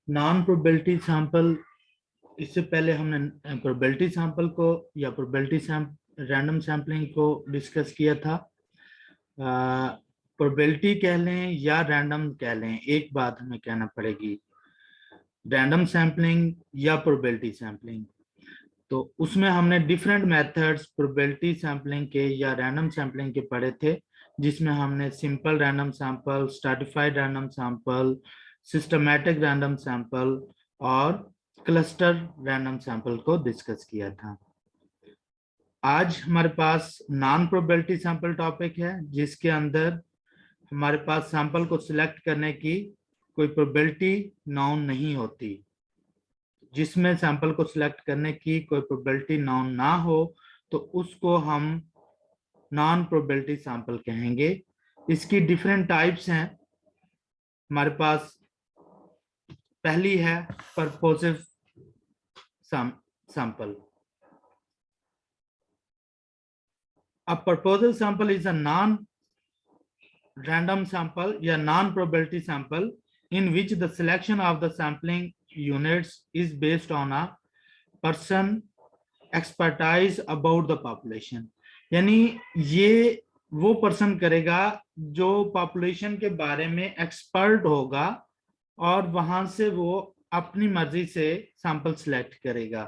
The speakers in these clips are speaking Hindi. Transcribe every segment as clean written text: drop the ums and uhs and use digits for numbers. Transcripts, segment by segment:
नॉन प्रोबेबिलिटी सैंपल, इससे पहले हमने प्रोबेबिलिटी सैंपल को या प्रोबेबिलिटी रैंडम सैम्पलिंग को डिस्कस किया था। प्रोबेबिलिटी कह लें या रैंडम कह लें, एक बात हमें कहना पड़ेगी, रैंडम सैम्पलिंग या प्रोबेबिलिटी सैम्पलिंग, तो उसमें हमने डिफरेंट मेथड्स प्रोबेबिलिटी सैम्पलिंग के या रैंडम सैम्पलिंग के पढ़े थे, जिसमें हमने simple random sample, stratified random sample, systematic random sample और क्लस्टर रैंडम सैंपल को डिस्कस किया था। आज हमारे पास नॉन प्रोबेबिलिटी सैंपल टॉपिक है, जिसके अंदर हमारे पास सैंपल को सिलेक्ट करने की कोई प्रोबेबिलिटी नाउन नहीं होती। जिसमें सैंपल को सिलेक्ट करने की कोई प्रोबेबिलिटी नाउन ना हो तो उसको हम नॉन प्रोबेबिलिटी सैंपल कहेंगे। इसकी डिफरेंट टाइप्स हैं हमारे पास। पहली है परपोजिव sample. A purposive sample is a non-random sample या non-probability sample in which the selection of the sampling units is based on a person expertise about the population। यानी ये वो पर्सन करेगा जो पॉपुलेशन के बारे में एक्सपर्ट होगा और वहां से वो अपनी मर्जी से सैंपल सिलेक्ट करेगा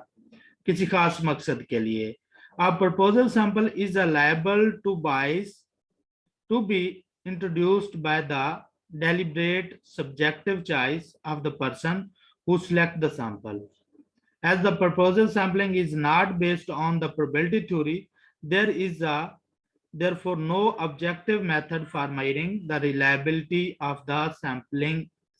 किसी खास मकसद के लिए। A proposal sample is a liable to bias to be introduced by the deliberate subjective choice of the person who select the sample. As the proposal sampling is not based on the probability theory, there is therefore no objective method for measuring the reliability of the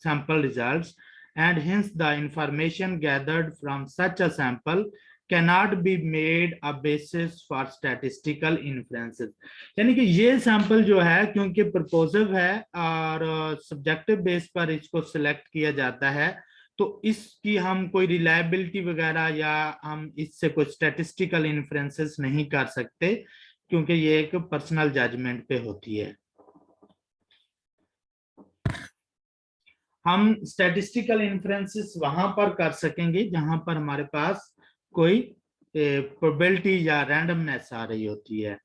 sample results, and hence the information gathered from such a sample cannot be made a basis for statistical inferences। यानी कि ये सैंपल जो है क्योंकि प्रपोजिव है और सब्जेक्टिव बेस पर इसको सिलेक्ट किया जाता है, तो इसकी हम कोई रिलायबिलिटी वगैरह या हम इससे कोई स्टैटिस्टिकल इन्फ्रेंसेस नहीं कर सकते, क्योंकि ये एक पर्सनल जजमेंट पे होती है। हम स्टैटिस्टिकल इन्फ्रेंसेस वहां पर कर सकेंगे जहां पर हमारे पास कोई प्रोबेबिलिटी या रैंडमनेस आ रही होती है।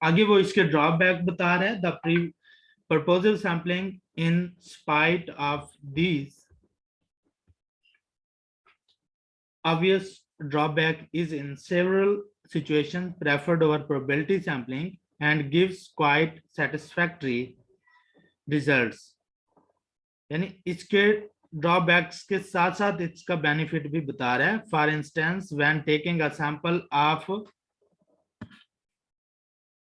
आगे वो इसके ड्रॉबैक बता रहे हैं। The purposive sampling, in spite of these obvious drawback, is in several situations preferred over probability sampling and gives quite satisfactory results। यानी इसके ड्रॉबैक्स के साथ साथ इसका बेनिफिट भी बता रहा है। For instance, when taking a sample of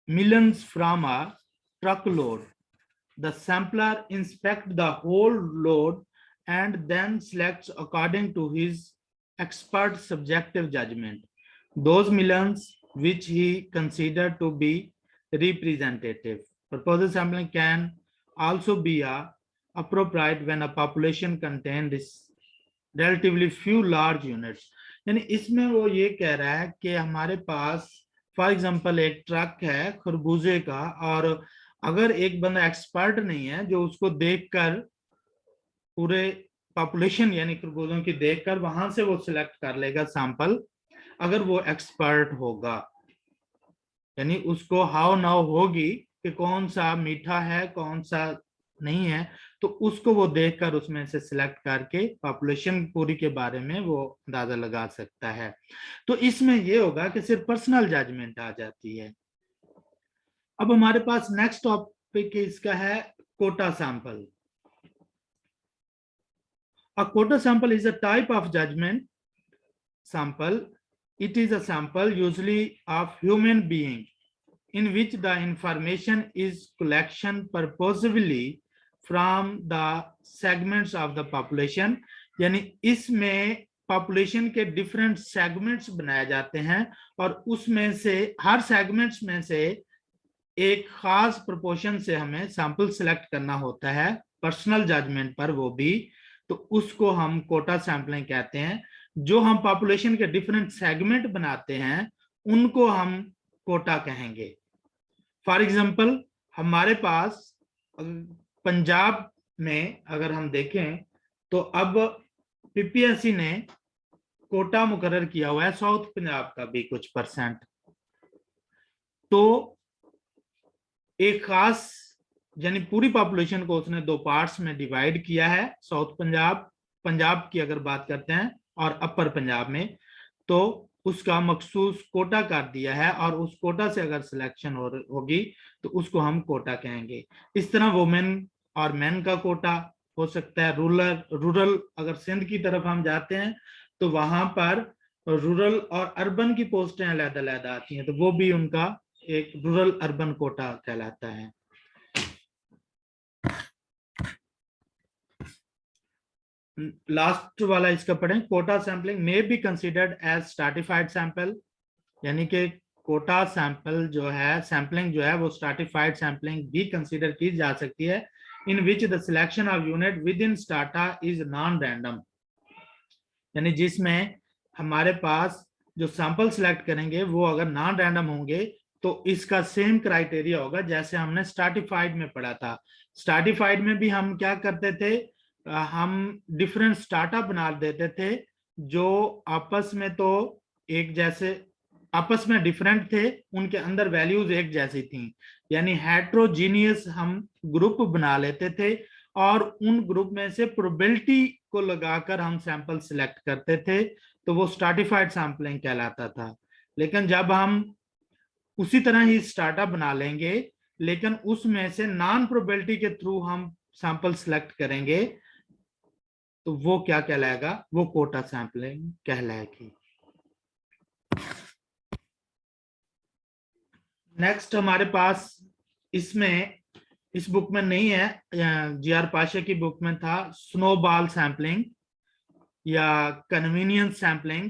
millions from a truckload, the sampler inspects the whole load and then selects according to his expert subjective judgment those millions which he considered to be representative। Proposal sampling can also be appropriate when a population contains relatively few large units। यानी इसमें वो ये कह रहा है कि हमारे पास फॉर एग्जांपल एक ट्रक है खरबूजे का, और अगर एक बंदा एक्सपर्ट नहीं है जो उसको देखकर पूरे पॉपुलेशन यानी खरबूजों की देखकर वहां से वो सिलेक्ट कर लेगा सैंपल, अगर वो एक्सपर्ट होगा, यानी उसको हाउ नाउ होगी कि कौन सा मीठा है कौन सा नहीं है, तो उसको वो देखकर उसमें से सिलेक्ट करके पॉपुलेशन पूरी के बारे में वो अंदाजा लगा सकता है। तो इसमें ये होगा कि सिर्फ पर्सनल जजमेंट आ जाती है। अब हमारे पास नेक्स्ट टॉपिक इसका है quota sample. A quota sample is a type of judgment sample. It is a sample usually of human being in which the information is collection purposefully from the segments of the population। यानी इसमें पॉपुलेशन के डिफरेंट सेगमेंट्स बनाए जाते हैं और उसमें से हर सेगमेंट्स में से एक खास प्रोपोर्शन से हमें सैंपल सिलेक्ट करना होता है पर्सनल जजमेंट पर, वो भी, तो उसको हम कोटा सैंपलिंग कहते हैं। जो हम पॉपुलेशन के डिफरेंट सेगमेंट बनाते हैं उनको हम कोटा कहेंगे। फॉर एग्जांपल, हमारे पास पंजाब में अगर हम देखें तो अब पीपीएससी ने कोटा मुकर्रर किया हुआ है साउथ पंजाब का भी कुछ परसेंट। तो एक खास यानी पूरी पॉपुलेशन को उसने दो पार्ट्स में डिवाइड किया है, साउथ पंजाब, पंजाब की अगर बात करते हैं, और अपर पंजाब में, तो उसका मखसूस कोटा कर दिया है, और उस कोटा से अगर सिलेक्शन होगी तो उसको हम कोटा कहेंगे। इस तरह वुमेन और मेन का कोटा हो सकता है। रूरल अगर सिंध की तरफ हम जाते हैं तो वहां पर रूरल और अर्बन की पोस्टें अलग-अलग आती हैं, तो वो भी उनका एक रूरल अर्बन कोटा कहलाता है। लास्ट वाला इसका पढ़ें, quota sampling may be considered as stratified sample, यानी कि कोटा सैंपल जो है, सैंपलिंग जो है वो स्ट्रैटिफाइड सैंपलिंग भी कंसीडर की जा सकती है, in which the selection of unit within strata is non random, यानी जिसमें हमारे पास जो सैंपल सिलेक्ट करेंगे वो अगर नॉन रैंडम होंगे तो इसका सेम क्राइटेरिया होगा जैसे हमने स्ट्रैटिफाइड में पढ़ा था। स्ट्रैटिफाइड में भी हम क्या करते थे, हम डिफरेंट स्टार्टअप बना देते थे जो आपस में तो एक जैसे, आपस में डिफरेंट थे, उनके अंदर वैल्यूज एक जैसी थी, यानी हेट्रोजीनियस हम ग्रुप बना लेते थे, और उन ग्रुप में से प्रोबेबिलिटी को लगाकर हम सैंपल सिलेक्ट करते थे, तो वो स्ट्रैटिफाइड सैंपलिंग कहलाता था। लेकिन जब हम उसी तरह ही स्टार्टअप बना लेंगे लेकिन उसमें से नॉन प्रोबेबिलिटी के थ्रू हम सैंपल सिलेक्ट करेंगे तो वो क्या कहलाएगा, वो कोटा सैंपलिंग कहलाएगी। नेक्स्ट हमारे पास इसमें, इस बुक में नहीं है, जी.आर. पाशा की बुक में था, स्नोबॉल सैंपलिंग या कन्वीनियंस सैंपलिंग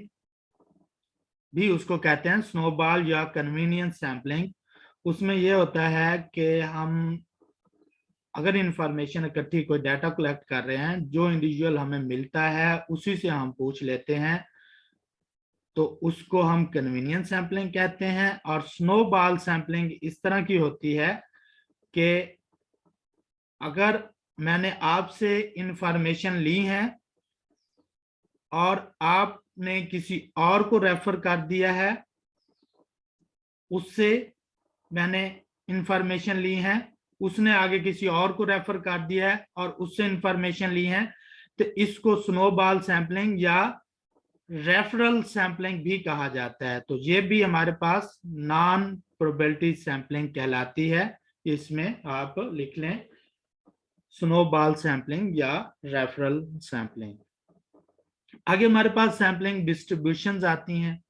भी उसको कहते हैं, स्नोबॉल या कन्वीनियंस सैंपलिंग। उसमें यह होता है कि हम अगर इंफॉर्मेशन इकट्ठी कोई डाटा कलेक्ट कर रहे हैं, जो इंडिविजुअल हमें मिलता है उसी से हम पूछ लेते हैं, तो उसको हम कन्वीनियंस सैंपलिंग कहते हैं। और स्नोबॉल सैंपलिंग इस तरह की होती है कि अगर मैंने आपसे इंफॉर्मेशन ली है और आपने किसी और को रेफर कर दिया है, उससे मैंने इंफॉर्मेशन ली है, उसने आगे किसी और को रेफर कर दिया है और उससे इंफॉर्मेशन ली है, तो इसको स्नोबॉल सैंपलिंग या रेफरल सैंपलिंग भी कहा जाता है। तो ये भी हमारे पास नॉन प्रोबेबिलिटी सैंपलिंग कहलाती है, इसमें आप लिख लें स्नोबॉल सैंपलिंग या रेफरल सैंपलिंग। आगे हमारे पास सैंपलिंग डिस्ट्रीब्यूशंस आती हैं।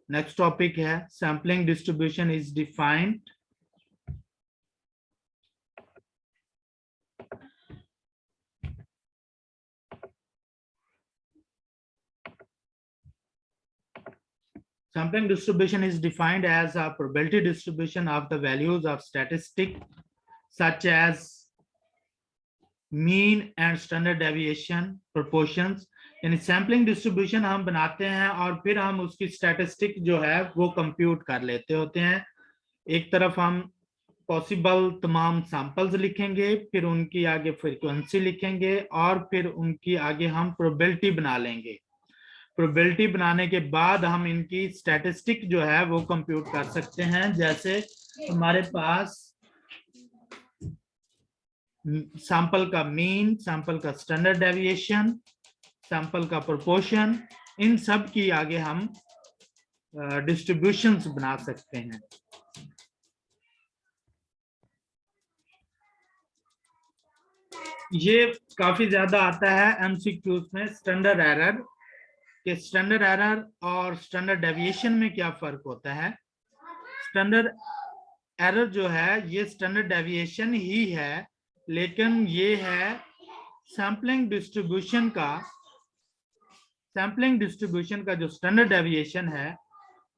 नेक्स्ट टॉपिक है sampling distribution is defined Sampling distribution is defined as a probability distribution of the values of statistics such as mean and standard deviation proportions। यानी सैम्पलिंग डिस्ट्रीब्यूशन हम बनाते हैं और फिर हम उसकी स्टैटिस्टिक जो है वो कंप्यूट कर लेते होते हैं। एक तरफ हम पॉसिबल तमाम सैंपल्स लिखेंगे, फिर उनकी आगे फ्रीक्वेंसी लिखेंगे और फिर उनकी आगे हम प्रोबेबिलिटी बना लेंगे। प्रोबेबिलिटी बनाने के बाद हम इनकी स्टैटिस्टिक जो है वो कंप्यूट कर सकते हैं। जैसे हमारे पास सैंपल का मीन, सैंपल का स्टैंडर्ड डेविएशन, सैंपल का प्रोपोर्शन, इन सब की आगे हम डिस्ट्रीब्यूशंस बना सकते हैं। ये काफी ज्यादा आता है एमसीक्यूज में, स्टैंडर्ड एरर कि स्टैंडर्ड एरर और स्टैंडर्ड डेविएशन में क्या फर्क होता है। स्टैंडर्ड एरर जो है ये स्टैंडर्ड डेविएशन ही है, लेकिन ये है सैम्पलिंग डिस्ट्रीब्यूशन का जो स्टैंडर्ड डेविएशन है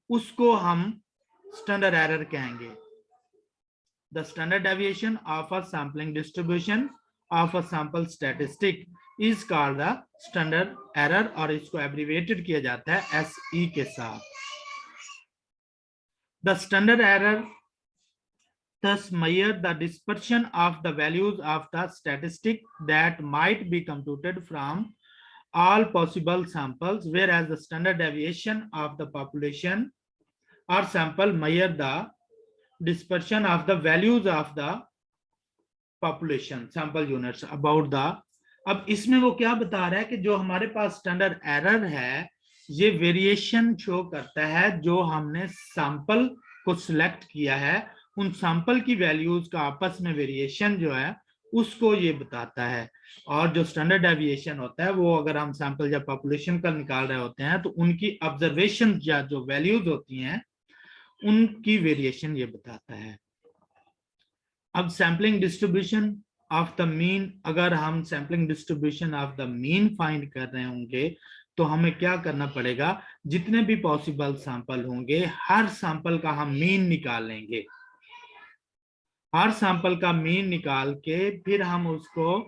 उसको हम स्टैंडर्ड एरर कहेंगे। The standard deviation of a sampling distribution of a sample statistic is called the standard error, और इसको एब्रिविएटेड किया जाता है SE के साथ। The standard error thus measure the dispersion of the values of the statistic that might be computed from all possible samples, whereas the standard deviation of the population or sample measure the dispersion of the values of the population sample units about the। अब इसमें वो क्या बता रहा है कि जो हमारे पास स्टैंडर्ड एरर है ये वेरिएशन शो करता है जो हमने सैंपल को सिलेक्ट किया है उन सैंपल की वैल्यूज का आपस में वेरिएशन जो है उसको ये बताता है। और जो स्टैंडर्ड डेविएशन होता है वो अगर हम सैंपल या पॉपुलेशन का निकाल रहे होते हैं तो उनकी ऑब्जर्वेशन या जो वैल्यूज होती हैं उनकी वेरिएशन ये बताता है। अब sampling distribution of the mean, अगर हम sampling distribution of the mean find कर रहे होंगे तो हमें क्या करना पड़ेगा, जितने भी पॉसिबल सैंपल होंगे हर सैंपल का हम मीन निकाल लेंगे। हर सैंपल का मीन निकाल के फिर हम उसको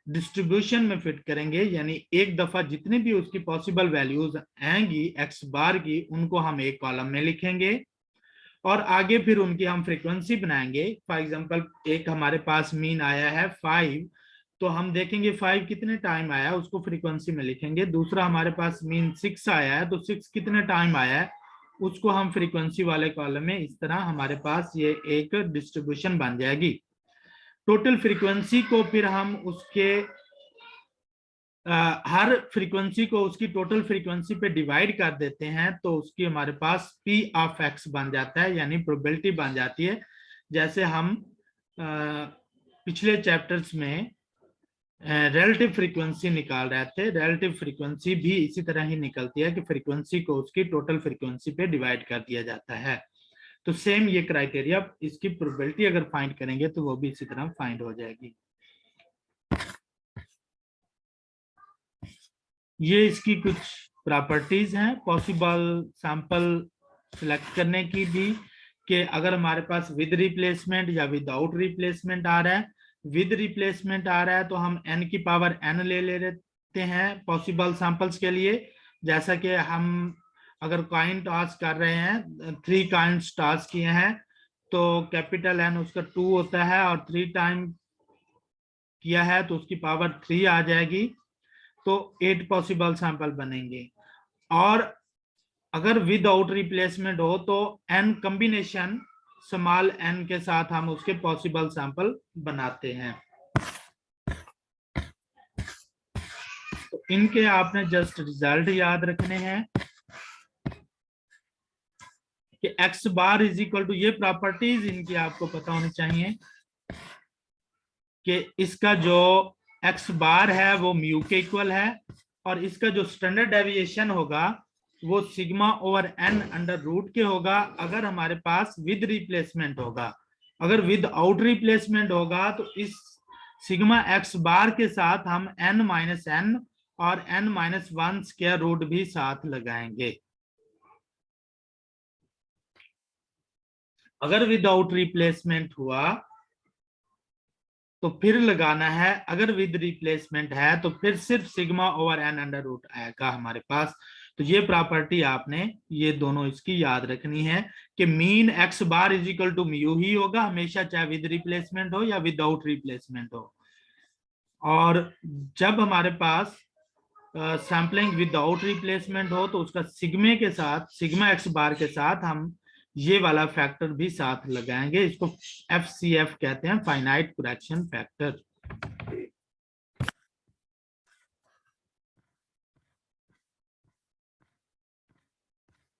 डिस्ट्रीब्यूशन में फिट करेंगे, यानी एक दफा जितनी भी उसकी पॉसिबल वैल्यूज आएंगी एक्स बार की उनको हम एक कॉलम में लिखेंगे और आगे फिर उनकी हम फ्रीक्वेंसी बनाएंगे। फॉर एग्जांपल एक हमारे पास मीन आया है 5 तो हम देखेंगे 5 कितने टाइम आया है उसको फ्रीक्वेंसी में लिखेंगे। दूसरा हमारे पास मीन 6 आया है तो 6 कितने टाइम आया है उसको हम फ्रीक्वेंसी वाले कॉलम में। इस तरह हमारे पास ये एक डिस्ट्रीब्यूशन बन जाएगी। टोटल फ्रीक्वेंसी को फिर हम उसके हर फ्रीक्वेंसी को उसकी टोटल फ्रीक्वेंसी पे डिवाइड कर देते हैं तो उसकी हमारे पास P ऑफ X बन जाता है, यानी प्रोबेबिलिटी बन जाती है। जैसे हम पिछले चैप्टर्स में रिलेटिव फ्रीक्वेंसी निकाल रहे थे, रिलेटिव फ्रीक्वेंसी भी इसी तरह ही निकलती है कि फ्रीक्वेंसी को उसकी टोटल फ्रीक्वेंसी पे डिवाइड कर दिया जाता है। तो सेम ये क्राइटेरिया, इसकी प्रोबेबिलिटी अगर फाइंड करेंगे तो वो भी इसी तरह फाइंड हो जाएगी। ये इसकी कुछ प्रॉपर्टीज हैं पॉसिबल सैंपल सिलेक्ट करने की भी, कि अगर हमारे पास विद रिप्लेसमेंट या विदाउट रिप्लेसमेंट आ रहा है। विद रिप्लेसमेंट आ रहा है तो हम n की पावर n ले लेते हैं पॉसिबल सैंपल्स के लिए। जैसा कि हम अगर कॉइन टॉस कर रहे हैं 3 कॉइन्स टॉस किए हैं तो कैपिटल N उसका 2 होता है और 3 टाइम किया है तो उसकी पावर 3 आ जाएगी, तो 8 पॉसिबल सैंपल बनेंगे। और अगर विदाउट रिप्लेसमेंट हो तो n कॉम्बिनेशन स्मॉल n के साथ हम उसके पॉसिबल सैंपल बनाते हैं। तो इनके आपने जस्ट रिजल्ट याद रखने हैं कि x bar is equal to, ये प्रॉपर्टीज इनकी आपको पता होनी चाहिए कि इसका जो x बार है वो म्यू के इक्वल है और इसका जो स्टैंडर्ड डेविएशन होगा वो sigma over n under root के होगा अगर हमारे पास विद रिप्लेसमेंट होगा। अगर विद आउट रिप्लेसमेंट होगा तो इस सिग्मा x बार के साथ हम n माइनस n और n माइनस 1 स्क्वायर रूट भी साथ लगाएंगे। अगर विदाउट रिप्लेसमेंट हुआ तो फिर लगाना है, अगर विद रिप्लेसमेंट है तो फिर सिर्फ sigma over n under root आएगा हमारे पास। तो ये प्रॉपर्टी आपने ये दोनों इसकी याद रखनी है कि mean x bar is equal to mu ही होगा हमेशा, चाहे विद रिप्लेसमेंट हो या विदाउट रिप्लेसमेंट हो। और जब हमारे पास सैम्पलिंग विदाउट रिप्लेसमेंट हो तो उसका सिग्मे के साथ, सिग्मा x बार के साथ हम ये वाला फैक्टर भी साथ लगाएंगे। इसको FCF कहते हैं, फाइनाइट करेक्शन फैक्टर।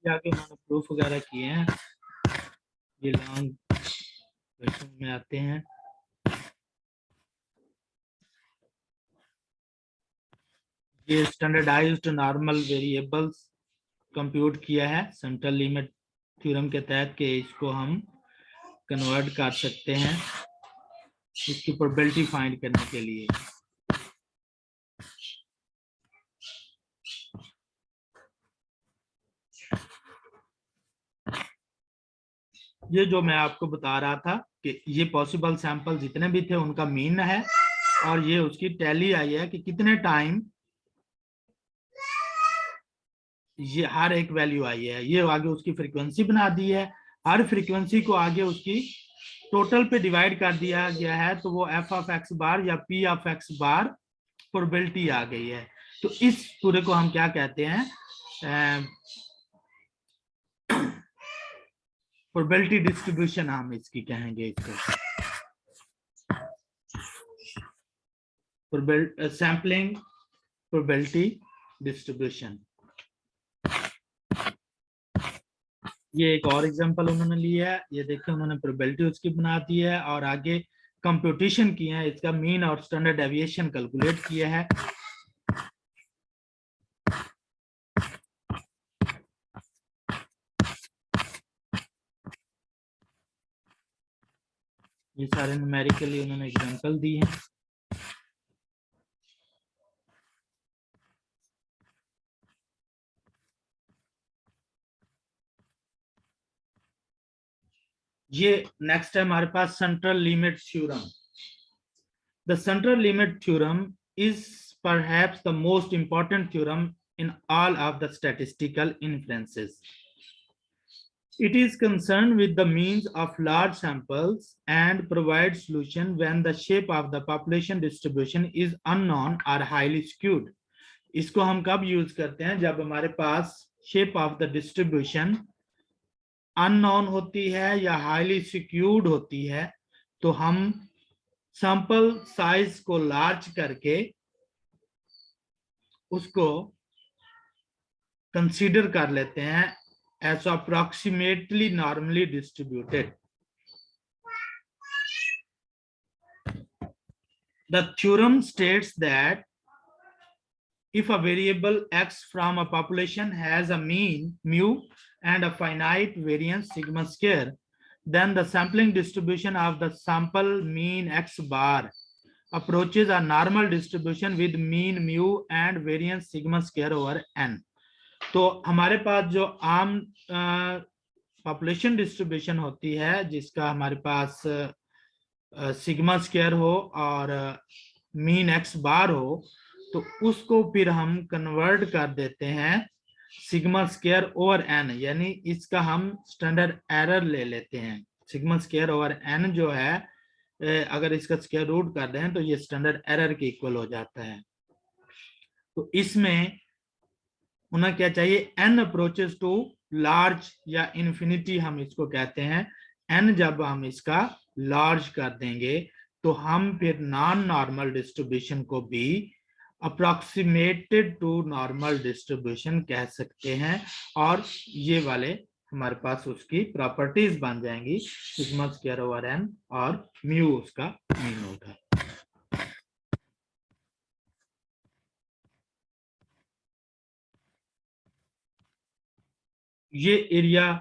आगे उन्होंने प्रूफ वगैरह किए हैं, ये लॉन्ग क्वेश्चन में आते हैं। ये स्टैंडर्डाइज्ड नॉर्मल वेरिएबल्स कंप्यूट किया है सेंट्रल लिमिट थ्योरम के तहत कि इसको हम कन्वर्ट कर सकते हैं इसकी प्रोबेबिलिटी फाइंड करने के लिए। ये जो मैं आपको बता रहा था कि ये पॉसिबल सैंपल जितने भी थे उनका मीन है और ये उसकी टैली आई है कि कितने टाइम ये हर एक वैल्यू आई है। ये आगे उसकी फ्रीक्वेंसी बना दी है, हर फ्रीक्वेंसी को आगे उसकी टोटल पे डिवाइड कर दिया गया है तो वो एफ ऑफ एक्स बार या p of x bar probability आ गई है। तो इस पूरे को हम क्या कहते हैं, प्रोबेबिलिटी डिस्ट्रीब्यूशन हम इसकी कहेंगे इसको, सैम्पलिंग प्रोबेबिलिटी डिस्ट्रीब्यूशन। ये एक और एग्जांपल उन्होंने लिया है, ये देखिए उन्होंने प्रोबेबिलिटी उसकी बना दी है और आगे कंप्यूटेशन किया है, इसका मीन और स्टैंडर्ड डेविएशन कैलकुलेट किया है। ये सारे न्यूमेरिकली उन्होंने एग्जांपल दी है। ये नेक्स्ट है हमारे पास central limit theorem. The central limit theorem is perhaps the most important theorem in all of the statistical inferences. It is concerned with the means of large samples and provides solution when the shape of the population distribution is unknown or highly skewed. इसको हम कब यूज करते हैं, जब हमारे पास shape of the distribution unknown होती है या हाईली सिक्यूर्ड होती है, तो हम सैंपल साइज को लार्ज करके उसको कंसीडर कर लेते हैं as approximately normally distributed. The theorem states that if a variable x from a population has a mean mu and a finite variance sigma square, then the sampling distribution of the sample mean x bar approaches a normal distribution with mean mu and variance sigma square over n. तो हमारे पास जो आम पॉपुलेशन डिस्ट्रीब्यूशन होती है जिसका हमारे पास सिग्मा स्क्वायर हो और मीन एक्स बार हो, तो उसको फिर हम कन्वर्ट कर देते हैं सिग्मा स्क्वायर ओवर एन, यानी इसका हम स्टैंडर्ड एरर ले लेते हैं। सिग्मा स्क्वायर ओवर एन जो है, अगर इसका स्क्वायर रूट कर दें तो ये स्टैंडर्ड एरर के इक्वल हो जाता है। तो इसमें उन्हें क्या चाहिए, n अप्रोचेस टू लार्ज या इन्फिनिटी हम इसको कहते हैं। n जब हम इसका लार्ज कर देंगे तो हम फिर नॉन नॉर्मल डिस्ट्रीब्यूशन को भी अप्रोक्सीमेटेड टू नॉर्मल डिस्ट्रीब्यूशन कह सकते हैं, और ये वाले हमारे पास उसकी प्रॉपर्टीज बन जाएंगी, सिग्मा स्क्वायर ओवर n और म्यू उसका मीन होगा। ये एरिया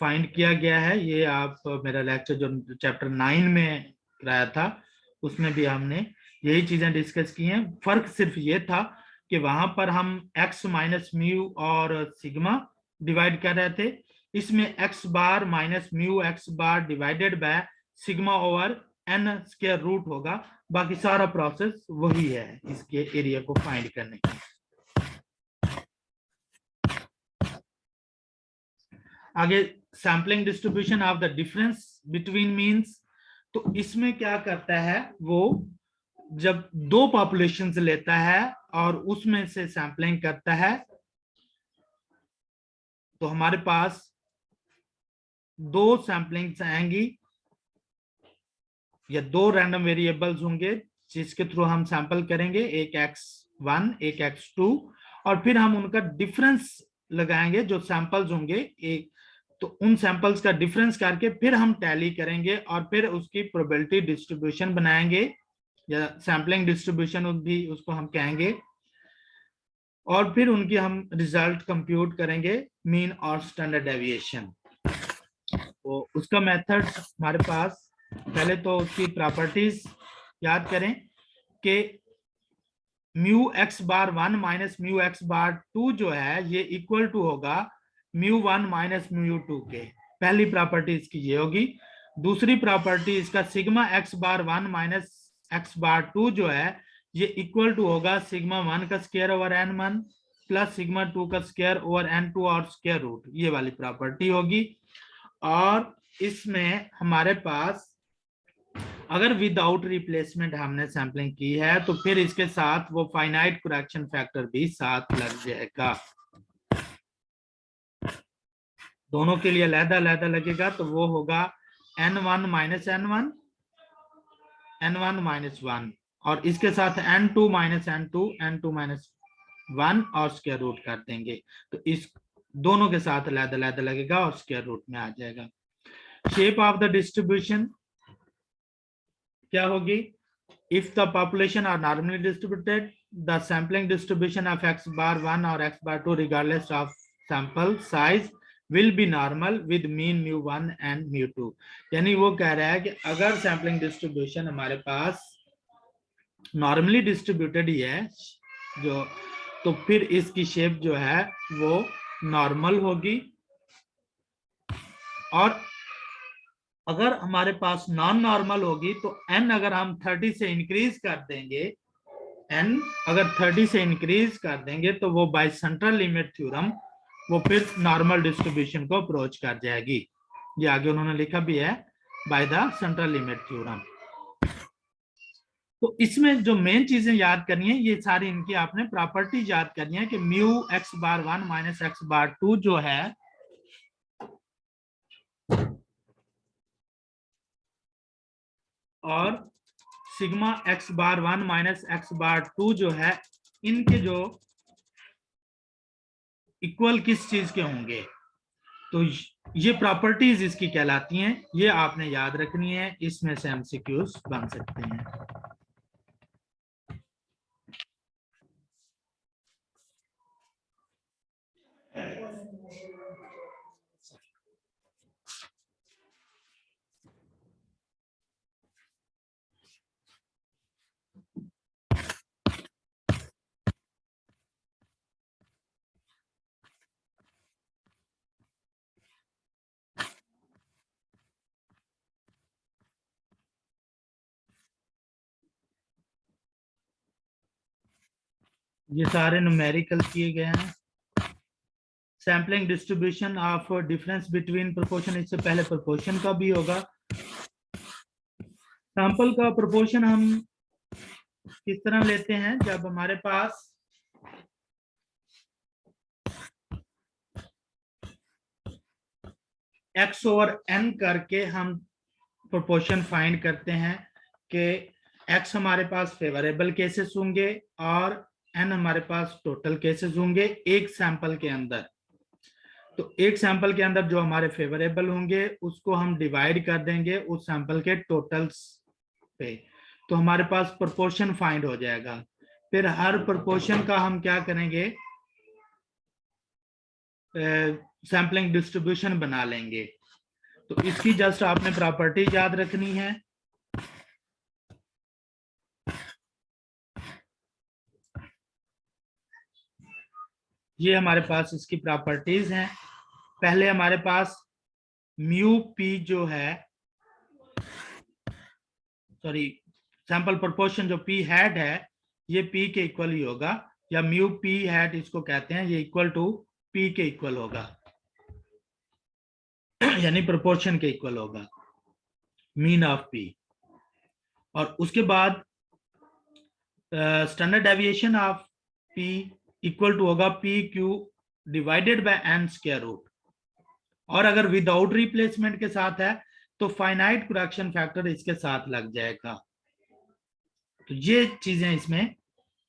फाइंड किया गया है, ये आप मेरा लेक्चर जो चैप्टर 9 में कराया था उसमें भी हमने यही चीजें डिस्कस की हैं। फर्क सिर्फ ये था कि वहां पर हम x माइनस म्यू और सिग्मा डिवाइड कर रहे थे, इसमें x bar minus mu x bar divided by sigma over n square root होगा। बाकी सारा प्रोसेस वही है इसके एरिया को फाइंड करने की। आगे sampling distribution of the difference between means, तो इसमें क्या करता है वो, जब दो पॉपुलेशंस लेता है और उसमें से सैम्पलिंग करता है, तो हमारे पास दो सैम्पलिंग्स आएंगी या दो रैंडम वेरिएबल्स होंगे जिसके थ्रू हम सैंपल करेंगे, एक x1 एक x2, और फिर हम उनका डिफरेंस लगाएंगे जो सैंपल्स होंगे एक, तो उन सैंपल्स का डिफरेंस करके फिर हम टैली करेंगे और फिर उसकी प्रोबेबिलिटी डिस्ट्रीब्यूशन बनाएंगे या सैम्पलिंग डिस्ट्रीब्यूशन भी उसको हम कहेंगे, और फिर उनकी हम रिजल्ट कंप्यूट करेंगे मीन और स्टैंडर्ड डेविएशन। तो उसका मेथड हमारे पास, पहले तो उसकी प्रॉपर्टीज याद करें कि म्यू एक्स बार 1 माइनस म्यू एक्स बार 2 जो है ये इक्वल टू होगा म्यू 1 माइनस म्यू 2 के। पहली प्रॉपर्टी इसकी ये होगी। दूसरी प्रॉपर्टी इसका सिग्मा एक्स बार 1 माइनस एक्स बार 2 जो है ये इक्वल टू होगा सिग्मा 1 का square over n1 plus sigma 2 का स्क्वायर ओवर n2 और स्क्वायर रूट, ये वाली प्रॉपर्टी होगी। और इसमें हमारे पास अगर विदाउट रिप्लेसमेंट हमने सैंपलिंग की है तो फिर इसके साथ वो फाइनाइट करेक्शन फैक्टर भी साथ लग जाएगा। दोनों के लिए अलग-अलग लगेगा तो वो होगा n1 minus n1 n1 minus 1 और इसके साथ n2 minus n2 n2 minus 1 और स्क्वायर रूट कर देंगे तो इस दोनों के साथ अलग-अलग लगेगा और स्क्वायर रूट में आ जाएगा। शेप ऑफ द डिस्ट्रीब्यूशन क्या होगी? If the population are normally distributed the sampling distribution of x bar 1 और x bar 2 regardless of sample size will be normal with mean mu1 and mu2। यानी वो कह रहा है कि अगर सैम्पलिंग डिस्ट्रीब्यूशन हमारे पास नॉर्मली डिस्ट्रीब्यूटेड ही है जो तो फिर इसकी शेप जो है वो नॉर्मल होगी और अगर हमारे पास नॉन नॉर्मल होगी तो n अगर हम 30 से इंक्रीज कर देंगे n अगर 30 से इंक्रीज कर देंगे तो वो बाय सेंट्रल लिमिट थ्योरम वो फिर नॉर्मल डिस्ट्रीब्यूशन को अप्रोच कर जाएगी। ये आगे उन्होंने लिखा भी है by the central limit theorem. तो इसमें जो मेन चीजें याद करनी है ये सारी इनकी आपने प्रॉपर्टीज याद करनी है कि म्यू एक्स बार 1 माइनस एक्स बार 2 जो है और सिग्मा एक्स बार 1 माइनस एक्स बार 2 जो है इनके जो इक्वल किस चीज के होंगे तो ये प्रॉपर्टीज इसकी कहलाती हैं। ये आपने याद रखनी है, इसमें से एमसीक्यूज बन सकते हैं। ये सारे न्यूमेरिकल किए गए हैं। Sampling distribution of difference between proportion, इससे पहले प्रोपोर्शन का भी होगा। सैंपल का प्रोपोर्शन हम किस तरह लेते हैं जब हमारे पास x ओवर n करके हम प्रोपोर्शन फाइंड करते हैं कि x हमारे पास फेवरेबल केसेस होंगे और n हमारे पास टोटल केसेस होंगे एक सैंपल के अंदर। तो एक सैंपल के अंदर जो हमारे फेवरेबल होंगे उसको हम डिवाइड कर देंगे उस सैंपल के टोटल्स पे, तो हमारे पास प्रोपोर्शन फाइंड हो जाएगा। फिर हर प्रोपोर्शन का हम क्या करेंगे सैम्पलिंग डिस्ट्रीब्यूशन बना लेंगे। तो इसकी जस्ट आपने प्रॉपर्टी याद रखनी है। ये हमारे पास इसकी प्रॉपर्टीज हैं। पहले हमारे पास म्यू पी जो है सॉरी सैंपल प्रोपोर्शन जो पी हैट है ये पी के इक्वल ही होगा या म्यू पी हैट इसको कहते हैं, ये इक्वल टू पी के इक्वल होगा यानी प्रोपोर्शन के इक्वल होगा मीन ऑफ पी। और उसके बाद standard deviation of p equal to होगा p q divided by N square root. और अगर विदाउट रिप्लेसमेंट के साथ है तो फाइनाइट करेक्शन फैक्टर इसके साथ लग जाएगा। तो ये चीजें इसमें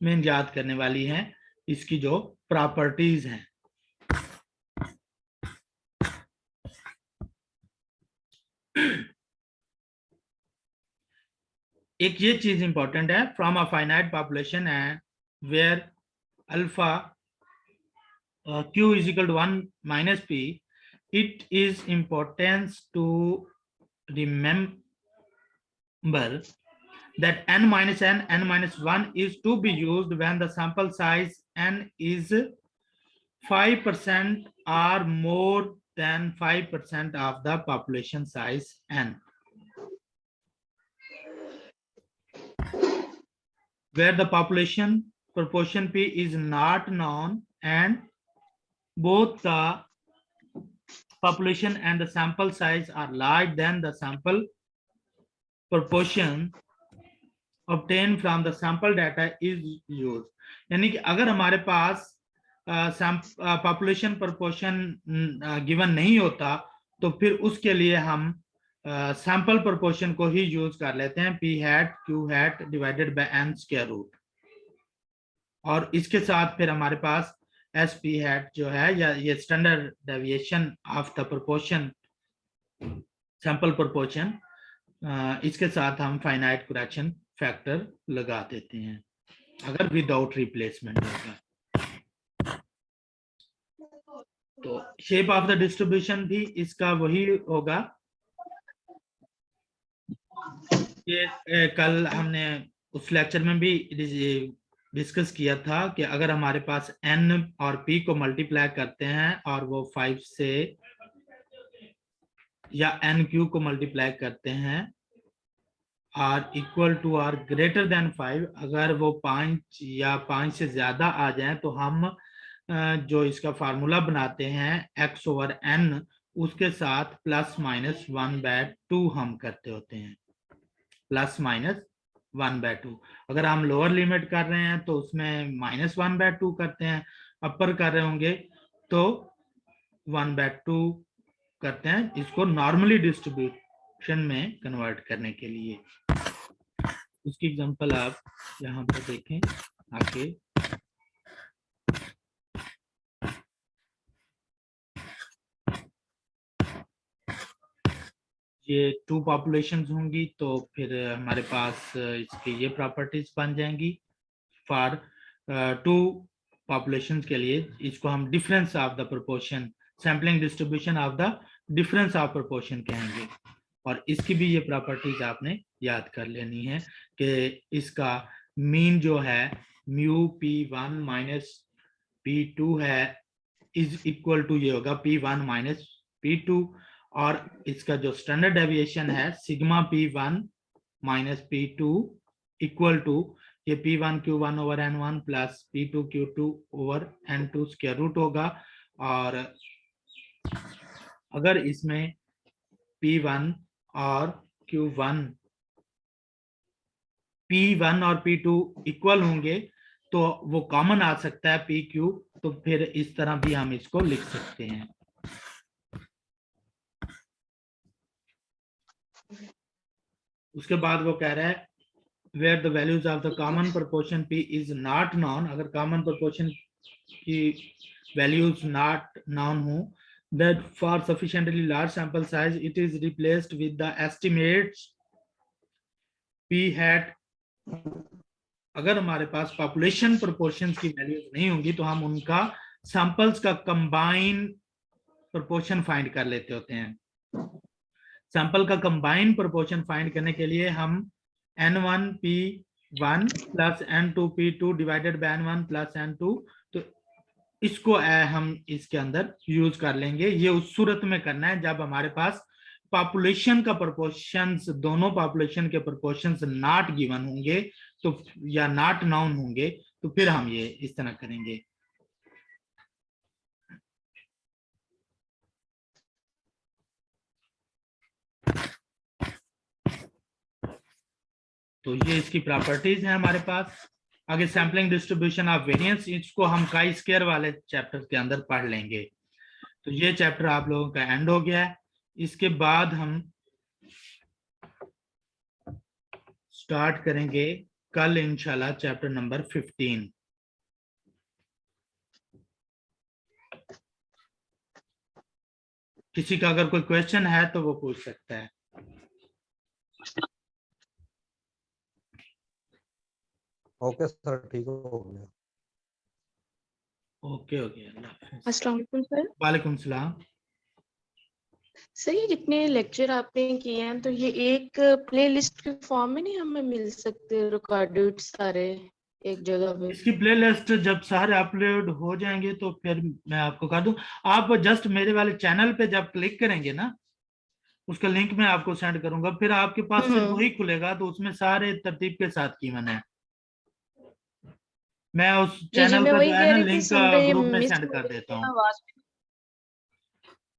मेन याद करने वाली हैं, इसकी जो प्रॉपर्टीज हैं। एक ये चीज इंपॉर्टेंट है, from a finite population and where alpha q is equal to 1 minus p, it is important to remember that n minus n, n minus 1 is to be used when the sample size n is 5% or more than 5% of the population size n, where the population proportion p is not known and both the population and the sample size are large, then the sample proportion obtained from the sample data is used. यानी कि अगर हमारे पास पॉपुलेशन प्रोपोर्शन गिवन नहीं होता तो फिर उसके लिए हम सैंपल प्रोपोर्शन को ही यूज कर लेते हैं, P hat Q hat divided by N square root, और इसके साथ फिर हमारे पास एस पी हैट जो है या ये standard deviation of the proportion sample proportion, इसके साथ हम फाइनाइट करेक्शन फैक्टर लगा देते हैं अगर विदाउट रिप्लेसमेंट होगा। तो शेप ऑफ द डिस्ट्रीब्यूशन भी इसका वही होगा। ये कल हमने उस लेक्चर में भी डिस्कस किया था कि अगर हमारे पास n और p को मल्टीप्लाई करते हैं और वो 5 से या nq को मल्टीप्लाई करते हैं और इक्वल टू और ग्रेटर देन 5, अगर वो 5 या 5 से ज्यादा आ जाए तो हम जो इसका फार्मूला बनाते हैं x ओवर n, उसके साथ प्लस माइनस 1/2 हम करते होते हैं, प्लस माइनस 1/2। अगर हम लोअर लिमिट कर रहे हैं तो उसमें माइनस 1/2 करते हैं, अपर कर रहे होंगे तो 1/2 करते हैं, इसको नॉर्मली डिस्ट्रीब्यूशन में कन्वर्ट करने के लिए। उसकी एग्जांपल आप यहाँ पर देखें आगे। ये 2 पॉपुलेशंस होंगी तो फिर हमारे पास इसकी ये प्रॉपर्टीज बन जाएंगी। फॉर 2 पॉपुलेशंस के लिए इसको हम difference of the proportion, sampling distribution of the difference of proportion कहेंगे, और इसकी भी ये प्रॉपर्टीज आपने याद कर लेनी है कि इसका मीन जो है म्यू p1 माइनस p2 है इज इक्वल टू ये होगा p1 माइनस p2, और इसका जो स्टैंडर्ड डेविएशन है sigma p1 minus p2 equal to ये p1 q1 over n1 plus p2 q2 over n2 square root होगा। और अगर इसमें p1 और q1 p1 और p2 इक्वल होंगे तो वो कॉमन आ सकता है pq, तो फिर इस तरह भी हम इसको लिख सकते हैं। उसके बाद वो कह रहा है where the values of the common proportion p is not known, अगर कॉमन प्रोपोर्शन की वैल्यूज नॉट नॉन हो, that for sufficiently large sample size it is replaced with the estimates p hat। अगर हमारे पास पॉपुलेशन प्रोपोर्शंस की वैल्यूज नहीं होंगी तो हम उनका सैंपल्स का कंबाइन प्रोपोर्शन फाइंड कर लेते होते हैं। सैंपल का कंबाइन प्रोपोर्शन फाइंड करने के लिए हम n1p1 plus n2p2 divided by n1 plus n2, तो इसको हम इसके अंदर यूज कर लेंगे। ये उस सूरत में करना है जब हमारे पास पॉपुलेशन का प्रोपोर्शंस, दोनों पॉपुलेशन के प्रोपोर्शंस नॉट गिवन होंगे तो या नॉट नाउन होंगे, तो फिर हम ये इस तरह करेंगे। तो ये इसकी प्रॉपर्टीज हैं हमारे पास। आगे सैम्पलिंग डिस्ट्रीब्यूशन ऑफ वेरिएंस, इसको हम काई स्क्वायर वाले चैप्टर के अंदर पढ़ लेंगे। तो ये चैप्टर आप लोगों का एंड हो गया है। इसके बाद हम स्टार्ट करेंगे कल इंशाल्लाह चैप्टर नंबर 15। किसी का अगर कोई क्वेश्चन है तो वो पूछ सकता है। ओके सर, ठीक हो गया। ओके ओके, अल्लाह हाफिज। अस्सलाम वालेकुम सर। वालेकुम सलाम। सर ये जितने लेक्चर आपने किए हैं तो ये एक प्लेलिस्ट के फॉर्म में नहीं हमें मिल सकते रिकॉर्डेड सारे एक जगह पे? इसकी प्लेलिस्ट जब सारे अपलोड हो जाएंगे तो फिर मैं आपको कर दूं। आप जस्ट मेरे वाले चैनल पे जब क्लिक करेंगे ना, उसका लिंक मैं आपको सेंड करूंगा, फिर आपके पास सिर्फ वही खुलेगा, तो उसमें सारे तरतीब के साथ कीमत है। मैं उस चैनल का जो है ना लिंक ग्रुप में सेंड कर देता हूँ।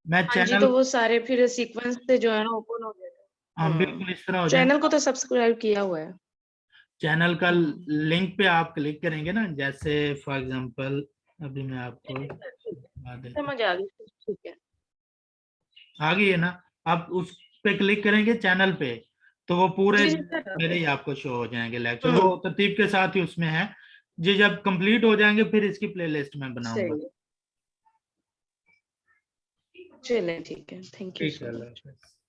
मैं हाँ जी, चैनल, तो वो सारे फिर सीक्वेंस से जो है ना ओपन हो गए थे। हाँ बिल्कुल इस तरह हो जाएगा। चैनल को तो सब्सक्राइब किया हुआ है। चैनल का लिंक पे आप क्लिक करेंगे ना, जैसे फॉर एग्जांपल अभी मैं आपको दिखा देता हूँ। समझ आ गई, ठीक है। आ गई है ना, आप उस पे क्लिक करेंगे चैनल पे, तो वो पूरे जी जी सर। मेरे ही आपको शो हो जाएंगे लेक्चर, वो तरतीब के साथ ही उसमें है जी। जब कंप्लीट हो जाएंगे फिर इसकी प्लेलिस्ट में बनाऊंगा। सही है, चलें ठीक है, थैंक यू ठीक है, सो अल्लाह मच। हाफिज़।